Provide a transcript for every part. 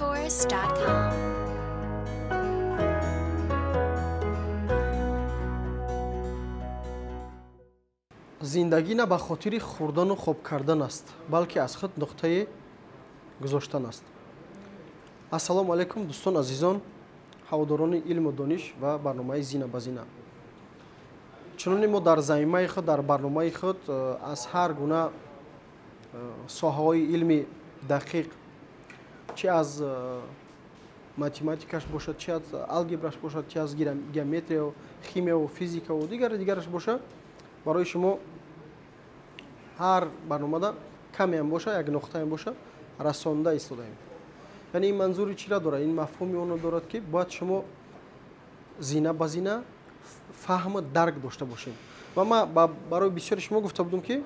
SciForce.com. зиндагӣ на ба хотири хӯрдану хоб кардан аст, балки аз худ нуқтаи гузоштан аст. ассалому алайкум дӯстон азизон, ҳаводорони илму дониш ва барномаи зина ба зина. чуноне мо дар заминаи худ, дар барномаи худ аз ҳар гуна соҳаҳои илми дақиқ, чи аз математикаш бошад, чи аз алгебраш бошад, чи аз геометрия, химия, физика ва дигараш бошад, барои шумо ҳар барномада камеам боша, як нуқтаам боша, расонда истодаем. яъне ин манзури чиро дорад, ин мафҳуми оно дорад, ки бояд шумо зина ба зина фаҳму дарк дошта бошед. ва ман барои бисёри шумо гуфта будам, ки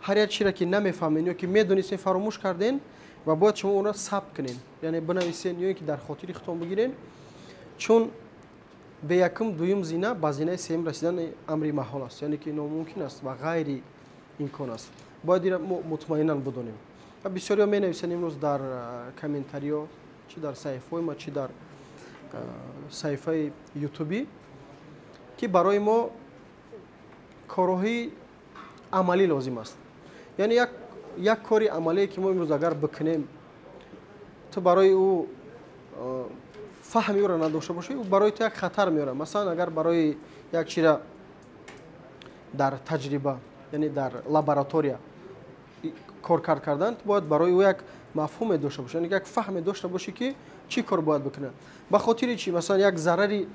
ҳар як чиро ки намефаҳмед ё ки медонистен фаромӯш карден ва бояд шумо онро сабт кунед, яъне бинависен ё ки дар хотири худтон бигирен, чун бе якум дуюм зина ба зинаи сеюм расидан амри маҳол аст, яъне ки номумкин аст ва ғайри имкон аст. бояд ира мо мутмаинан бидонем. ва бисёриҳо менависанд имрӯз дар комментариҳо, чи дар саҳифаҳои ма, чи дар саҳифаи ютуби, ки барои мо корҳои амалӣ лозим аст. яъне як кори амалие ки мо имрӯз агар бикунем, ту барои ӯ фаҳми ӯро надошта бошӣ, ӯ барои ту як хатар меорад. масалан, агар барои як чиро дар таҷриба, яъне дар лаборатория кор кардан, бояд барои ӯ як мафҳуме дошта бошӣ, яъне як фаҳме дошта бошӣ, ки чӣ кор бояд бикунад. ба хотири чӣ? масалан, як зарари,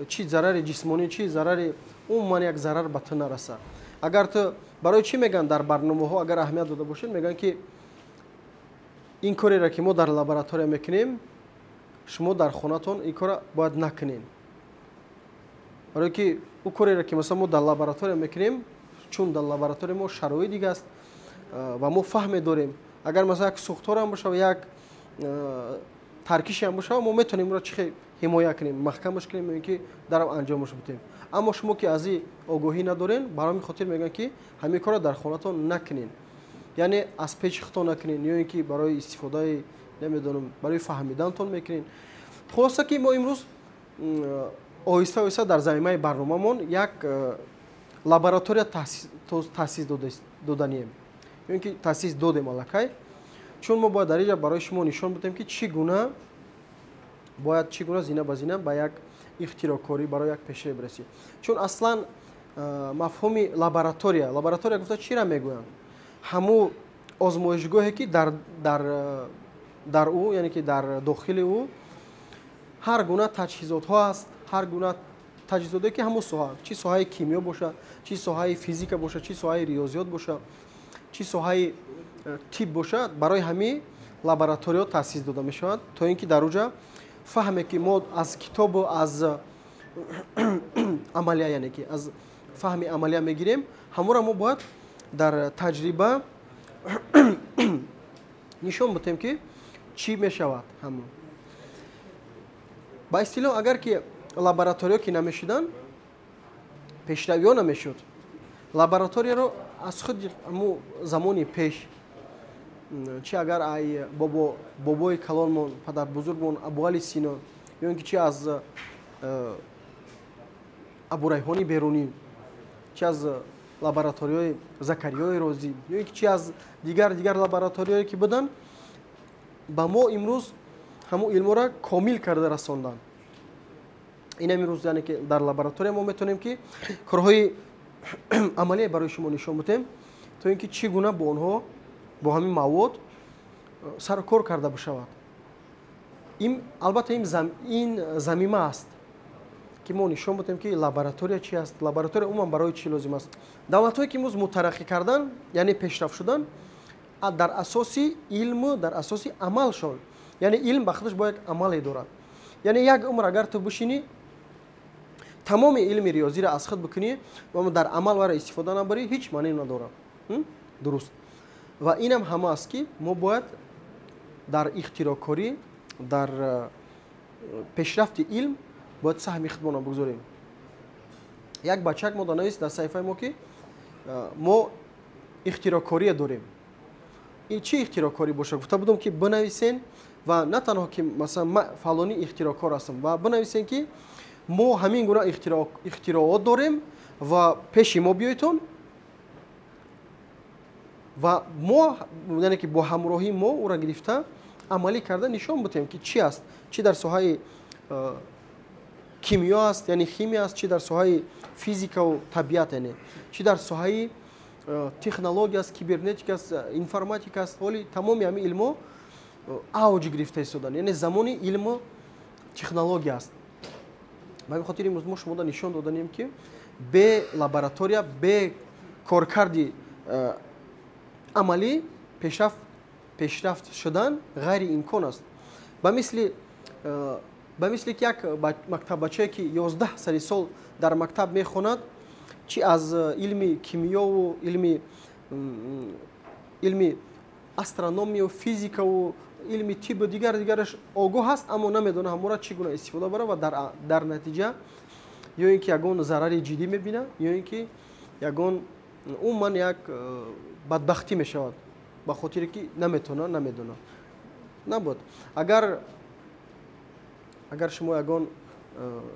чи зарари ҷисмонӣ, чи зарари умуман як зарар ба ту нараса. агар ту барои чӣ мегӯянд дар барномаҳо, агар аҳамият дода бошед, мегӯянд, ки ин кореро ки мо дар лаборатория мекунем, шумо дар хонатон ин кора бояд накунед. барое ки ӯ кореро ки масалан мо дар лаборатория мекунем, чун дар лаборатория мо шароит дигар аст ва мо фаҳме дорем. агар масалан як сӯхторам боша ва як таркишам боша, мо метавонем ӯро чихе ҳимоя кунем, маҳкамаш кунем, мегӯем ки дарам анҷомаш битем. аммо шумо ки аз ин огоҳӣ надорен, бар ҳамин хотир мегӯянд, ки ҳамин корро дар хонатон накунед. яъне аз печи худтон накунед, ё ин ки барои истифодаи намедонам барои фаҳмидантон мекунед. хулоса ки мо имрӯз оҳиста оҳиста дар заминаи барномамон як лаборатория таъсис доданием, ё ин ки таъсис додем аллакай, чун мо бояд дар инҷа барои шумо нишон бидем, ки чӣ гуна бояд чӣ гуна зина ба зина ба як ихтироъкорӣ барои як пешрав расӣ. чун аслан мафҳуми лаборатория гуфта чиро мегӯянд? ҳамун озмоишгоҳе ки дар ӯ, яъне ки дар дохили ӯ ҳар гуна таҷҳизотҳо аст, ҳар гуна таҷҳизоте ки ҳамун соҳа, чи соҳаи кимиё боша, чи соҳаи физика боша, чи соҳаи риёзиёт боша, чи соҳаи тиб боша, барои ҳамин лабораториҳо таъсис дода мешавад, то ин ки дар уҷа фаҳме ки мо аз китобу аз амалия, яъне ки аз фаҳми амалия мегирем, ҳамонро мо бояд дар таҷриба нишон битем, ки чӣ мешавад. ҳамон ба истилоҳ агар ки лабораториё ки намешуданд, пешравиҳо намешуд, лабораторияро аз худи ҳамун замони пеш, чи агар ай бобои калонмон, падарбузургмон Абуали Сино, ё ин ки чи аз Абурайҳони Берунӣ, чи аз лабораторияи Закариёи Розӣ, ё ин ки чи аз дигар лабораторияе ки буданд, ба мо имрӯз ҳамун илмҳоро комил карда расонданд. инам имрӯз, яъне ки дар лаборатория мо метавонем ки корҳои амалие барои шумо нишон битем, то ин ки чӣ гуна бо онҳо, бо ҳамин мавод сару кор карда бишавад. албатта ин замима аст, ки мо нишон битем, ки лаборатория чи аст, лаборатория умуман барои чӣ лозим аст. давлатҳое ки имрӯз мутараққӣ кардан, яъне пешрафт шудан, дар асоси илму дар асоси амалшон, яъне илм ба худаш бо як амале дорад. яъне як умр агар ту бишинӣ тамоми илми риёзиро аз худ бикунӣ ва дар амал варо истифода набарӣ, ҳеҷ маъне надорад. дуруст. ва инам ҳама аст, ки мо бояд дар ихтироъкорӣ, дар пешрафти илм бояд саҳми худмонро бигзорем. як бачак модонавист дар саҳифаи мо, ки мо ихтироъкорие дорем. این چی اختراعکاری باشه؟ گفته بودم که بنویسین و نه تنها که مثلا من فلانی اختراعکار هستم و بنویسین که ما همین گونه اختراعات داریم و پیش ما بیایتون و ما یعنی که با همراهی ما او را گرفته عملی کرده نشان بدیم که چی است، چی در ساحه کیمیا است یعنی شیمی است، چی در ساحه فیزیک و طبیعت یعنی چی در ساحه تکنولوژی است، کیبرنتیک است، انفرماتیک است، ولی تمام همین علم اوج گرفته شدن یعنی زمان علم و تکنولوژی است. به خاطر امروز ما شما نشان دادیم که به لابراتوریا به کارکردی عملی پیشرفت شدن غیر امکان است. به مثل که یک مکتب بچه که 11 سال در مکتب میخواند چی از علم کیمیا و علم استرونومی و فیزیک و علم طب و دیگرش آگاه است اما نمیدونه همورا چگونه استفاده بره و در نتیجه یا اینکه یگان ضرر جدی میبینه یا اینکه یگان من یک بدبختی میشود به خاطر که نمیدونه نبود. اگر شما یگان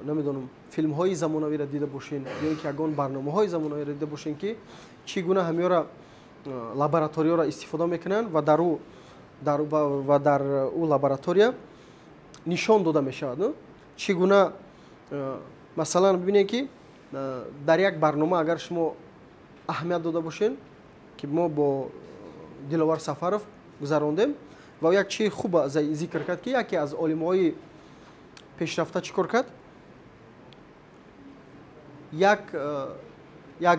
نمیدونم فیلم های زمانوی را دیده باشین یا اینکه یگان برنامه های زمانوی را دیده باشین که چگونه همیارا لابراتوریا را استفاده میکنن و در او لابراتوریا نشان داده میشود چگونه مثلا ببینید که در یک برنامه اگر شما اهمیت داده باشین که ما با دلوار سفرов گذراندیم و یک چیز خوب ذکر کرد که یکی از عالم‌های پیشرفته چیکار کرد یک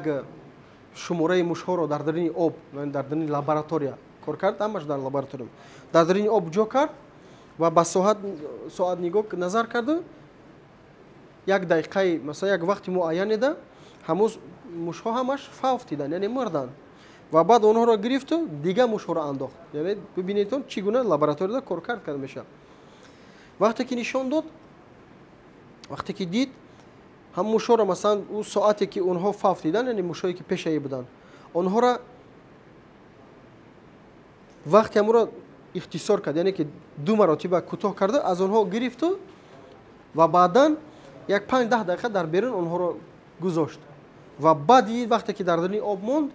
شماره موش‌ها را در درون آب در درون لابراتوریا کار کرد همش در لابراتوریا در درون آب جا کرد و با ساعت نگاه نظر کرد یک دقیقه مثلا یک وقت معین ده هموز موش‌ها همش فوت دیدن یعنی مردن و بعد اونها را گرفت و دیگه موش‌ها را انداخت. یعنی ببینید چگونه لابراتوریا کار کرد میشه. وقتی که نشان داد وقتی که دید هم موش‌ها را مثلا اون ساعتی که اونها فوت دیدن یعنی موش‌هایی که پیش بودن اونها را وقتی همون را اختصار کرد یعنی که 2 مرتبه کوتاه کرده از اونها گرفت و بعداً یک 5-10 دقیقه در بیرون اونها را گذاشت و بعد وقتی که در درون آب موند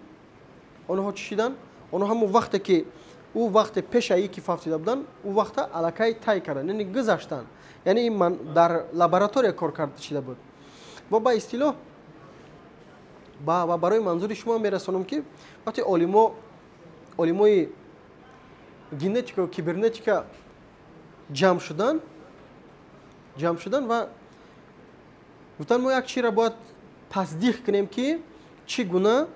اونها چی شدن؟ اونها همون وقتی که او وقت پیش ای که فوت دیده بودن او وقت الکی تای کردن یعنی گذشتن یعنی من در لابراتوریا کار کرده شده بود و با اصطلاح و برای منظور شما میرسونم که وقتی علمای ژنتیک و کیبرنتیک جمع شدن و گفتن ما یک چیز را باید تصدیق کنیم که چگونه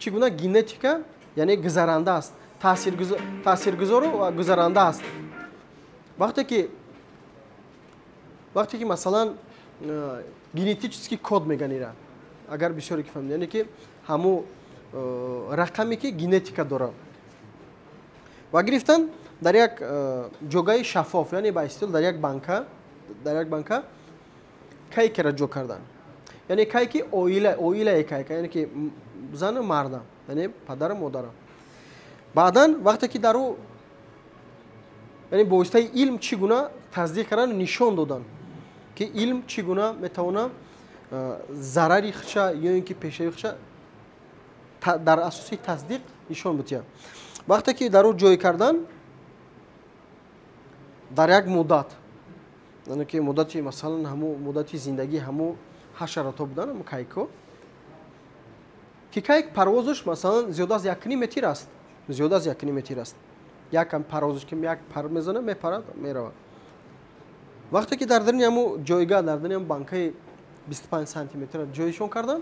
ژنتیک یعنی گذرنده است تاثیرگذار و گذرنده است. وقتی که مثلا ژنتیکی کد میگن ایران اگر بسیاری که فهمید یعنی که همو رقمی که ژنتیک داره و گرفتن در یک جوگای شفاف یعنی با اصطلاح در یک بانک کیک را جو کردن یعنی کیک اویله کیک یعنی که زن و مرد یعنی پدر و مادر بعداً وقتی که در او یعنی با واسطه علم چگونه تصدیق کردن نشان دادن که علم چگونه میتونه ضرری خشه یا اینکه پیشی خشه در اساس تصدیق نشان بده. وقتی که در او جای کردن در یک مدت یعنی که مدتی مثلا همو مدتی زندگی همو حشرات بودن همو کیکو که کیک پروازش مثلا زیاد از 1.5 متر است یکم پروازش که یک پر میزنه میپرد میره. وقتی که در درون همو جایگاه در درون بانکای 25 سانتی متر جایشون کردن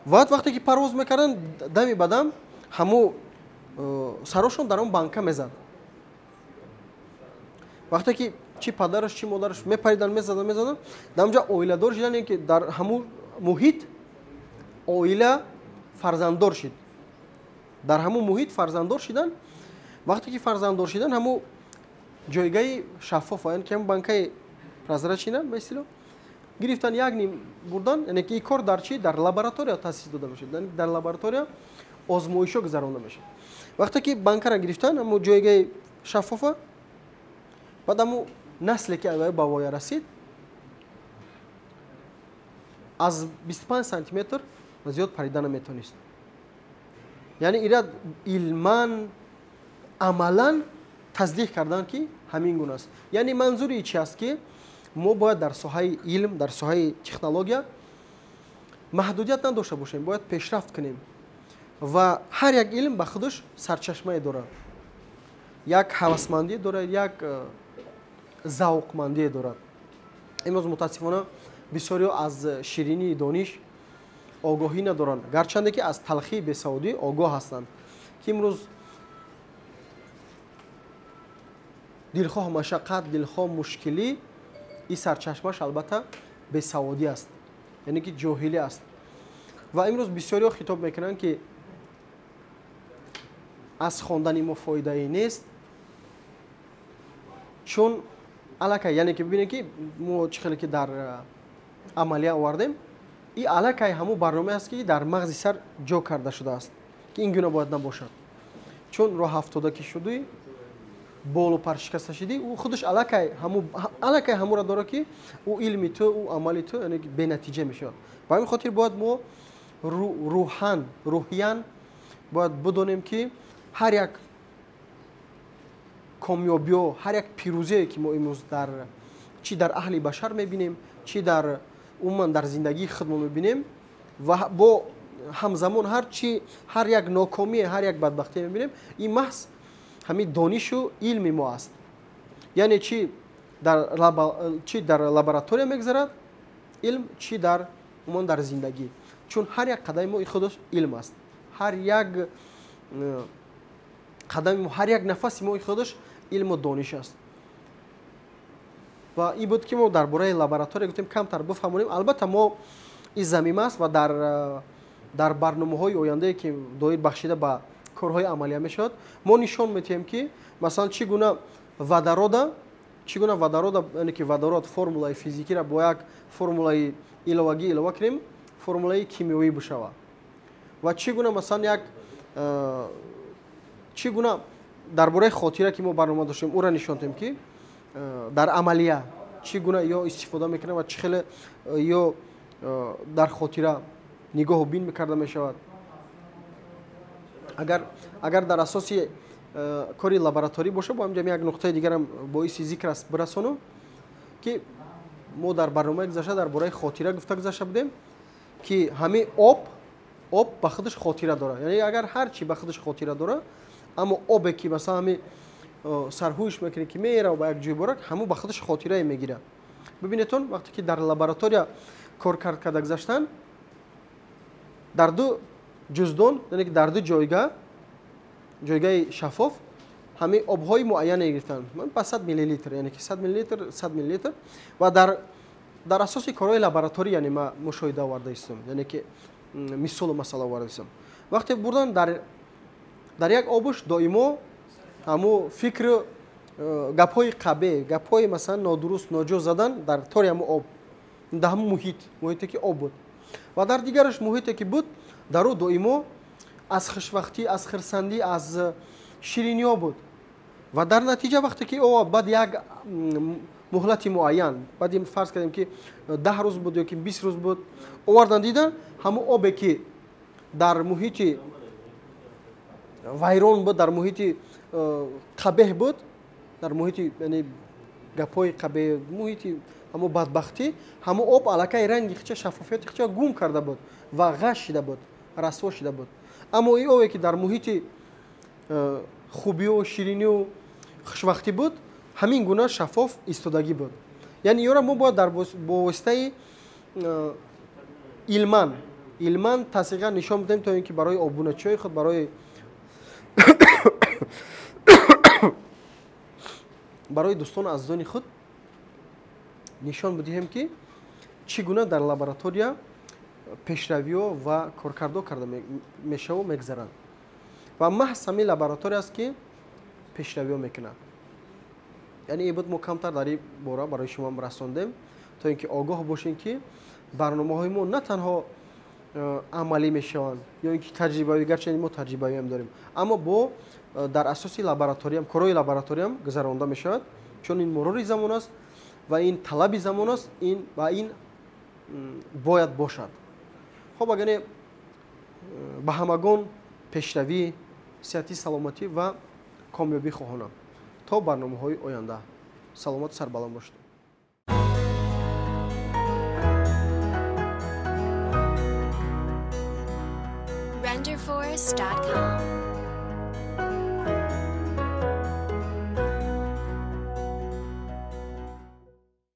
وقتی که پرواز میکردن دمی بدم همو سرشون در اون بانکا میزد. وقتی که چی پدرش چی مادرش میپریدن میزدن دمجا اویله دار شدن که در همو محیط اویله فرزنددار شد در همو محیط فرزنددار شدن. وقتی که فرزنددار شدن همو جایگاه شفاف یعنی که هم بانکای پرزرچینه مثلا گرفتن یک نیم بردن یعنی که این کار در چی در لابراتوریا تاسیس داده میشه. در لابراتوریا озмоишо гузаронда мешавад. вақте ки банкара гирифтан аммо ҷойгаи шаффофа, баъд аммо насле ки ба воя расид аз 25 сантиметр зиёд парида наметавонист. яъне ира илман амалан таздиқ кардан ки ҳамин гуна аст. яъне манзури чи аст ки мо бояд дар соҳаи илм, дар соҳаи технология маҳдудият надошта бошем, бояд пешрафт кунем ва ҳар як илм ба худаш сарчашмае дорад, як ҳавасмандие дорад, як завқмандие дорад. имрӯз мутаассифона бисёриҳо аз ширинии дониш огоҳӣ надоранд, гарчанде ки аз талхии бесаводӣ огоҳ ҳастанд, ки имрӯз дилхоҳ машаққат, дилхоҳ мушкилӣ, ин сарчашмаш албатта бесаводӣ аст, яъне ки ҷоҳилӣ аст. ва имрӯз бисёриҳо хитоб мекунанд ки аз хондани мо фоидаи нест, чун аллакай, яъне ки бибинед ки мо чӣ хеле ки дар амалия овардем, ин аллакай ҳамун барноме аст ки дар мағзи сар ҷо карда шудааст, ки ин гуна бояд набошад. чун роҳ ҳафтода ки шудӣ, болу пар шикаста шудӣ, ӯ худаш аллакай ҳамура дорад ки ӯ илми ту, ӯ амали ту яъне ки бенатиҷа мешавад. ба ҳамин хотир бояд мо рӯҳиян бояд бидонем ки ҳар як комёбиё, ҳар як пирӯзие ки мо имрӯз чӣ дар аҳли башар мебинем, чӣ дар умуман дар зиндагии худмо мебинем ва бо ҳамзамон ҳар як нокомие, ҳар як бадбахтие мебинем, ин маҳз ҳамин донишу илми мо аст. яъне чӣ дар лаборатория мегзарад илм, чӣ дар умуман дар зиндагӣ, чун ҳар як қадами мо худаш илм аст. ҳар як қадами мо, ҳар як нафаси мо худаш илму дониш аст. ва ин буд ки мо дар бораи лаборатория гуфтем камтар бифаҳмонем. албатта мо ин замима аст ва дар барномаҳои ояндае ки доир бахшида ба корҳои амалия мешавад, мо нишон медиҳем ки масалан чӣ гуна водорода, яъне ки водород формулаи физикиро бо як формулаи иловагӣ илова кунем, формулаи кимиёвӣ бишавад. ва чӣ гуна масалан чӣ гуна дар бораи хотира ки мо барнома доштем ӯра нишон диҳем ки дар амалия чӣ гуна ё истифода мекунем ва чӣ хеле ё дар хотира нигоҳу бин мекарда мешавад. агар дар асоси кори лабораторӣ боша, бо ҳамҷам як нуқтаи дигарам боиси зикр аст бирасонам, ки мо дар барномаи гузашта дар бораи хотира гуфта гузашта будем ки ҳамин об ба худаш хотира дорад. яъне агар ҳар чӣ ба худаш хотира дорад, аммо обе ки масалан ҳамин сарҳуш мекунед ки меера ба як ҷой борад, ҳамун ба худаш хотирае мегирад. бибинедон вақте ки дар лаборатория кор карда гузаштан, дар ду ҷуздон, яъне ки дар ду ҷойгаи шаффоф ҳамин обҳои муайяне гирифтанд ба 100 миллилитр, яъне ки 100 миллилитр ва дар асоси корҳои лабораторӣ яъне ма мушоҳида оварда истам, яъне ки мисолу масъала оварда истам. вақте бурдан дар як обуш доимо ҳамун фикру гапҳои қабеҳ, гапҳои масалан нодуруст, ноҷоз задан дар тори ҳамун об, дар ҳамун муҳите ки об буд. ва дар дигараш муҳите ки буд, дар ӯ доимо аз хушбахтӣ, аз хирсандӣ, аз шириниҳо буд. ва дар натиҷа вақте ки баъд як муҳлати муайян, баъди фарз кардем ки 10 рӯз буд ёки 20 рӯз буд, овардан дидан ҳамун обе ки дар муҳити вайрон буд, дар муҳити қабеҳ буд, дар муҳити яъне гапҳои қабеҳ, муҳити ҳамун бадбахтӣ, ҳамун об аллакай ранги хича, шаффофияти хича гум карда буд ва ғаш шида буд, расво шида буд. аммо ин обе ки дар муҳити хубию, ширинию, хушбахтӣ буд, ҳамин гуна шаффоф истодагӣ буд. яъне ёра мо бояд дар бовоситаи илман тасдиқан нишон бидем, то ин ки барои обуначиҳои худ, барои дӯстону азизони худ нишон бидиҳем ки чӣ гуна дар лаборатория пешравиҳо ва коркардо карда мешаву мегзаранд. ва маҳз ҳамин лаборатория аст ки пешравиҳо мекунад. яъне ин буд мо камтар дар ин бора барои шумо расондем, то ин ки огоҳ бошем ки барномаҳои мо на танҳо амалӣ мешаванд ё ин ки таҷрибавӣ, гарчанде мо таҷрибавиам дорем, аммо бо дар асоси лабораториям, корои лабораториям гузаронда мешавад, чун ин мурури замон аст ва ин талаби замон аст, ва ин бояд бошад. хоб агане ба ҳамагон пешравӣ, сиҳатӣ, саломатӣ ва комёбӣ хоҳонам. То барномаҳои оянда. саломату сарбаланд бошед. renderforce.com